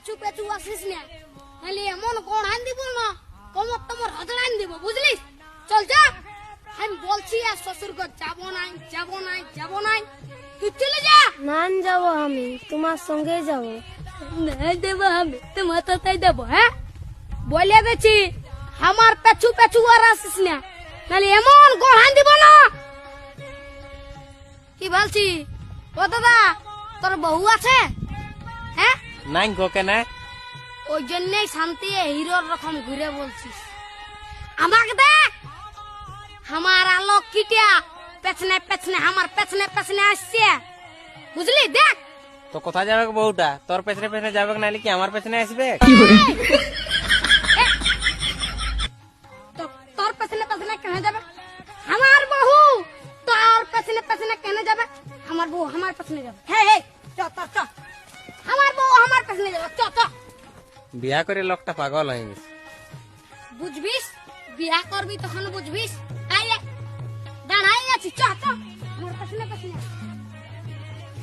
পেছু পেছু আসিস না, তাহলে এমন গড়ান দিব না কোমর তোমার হজড়ান দিব, বুঝলিস? চল যা, আমি বলছি আর শ্বশুর ঘর যাবো নাই, যাবো নাই, যাবো নাই, তুই চলে যা। না যাবো, আমি তোমার সঙ্গে যাব। না দেবো, আমি তোমার তাই দেবো। হ্যাঁ বলে গেছি, আমার পেছু পেছু আর আসিস না, তাহলে এমন গড়ান দিব না। কি বলছি? ও দাদা, তোর বউ আছে? হ্যাঁ নাই গো কেন? ওই জন্যই শান্তি হিরোর রকম ঘুরে বলছিস। আমাকে দেখ, আমার আলোক কিটা পেছনে পেছনে, আমার পেছনে পেছনে আসছে, বুঝলি? দেখ তো কোথায় যাবে বউটা? তোর পেছনে পেছনে যাবে নাহলে কি আমার পেছনে আসবে? তোর পেছনে পেছনে কেন যাবে? আমার বউ তোর পেছনে পেছনে কেন যাবে? আমার বউ আমার পেছনে যাবে। হ্যাঁ চ চ চ, আমার বউ আমার পেছনে যাবে, চ চ। বিয়া করে লোকটা পাগল হয়ে গেছে। বুঝবিস, বিয়া করবি তখন বুঝবিস। আয় দাঁড়াই আছি, চ চ, আমার পেছনে পেছনে।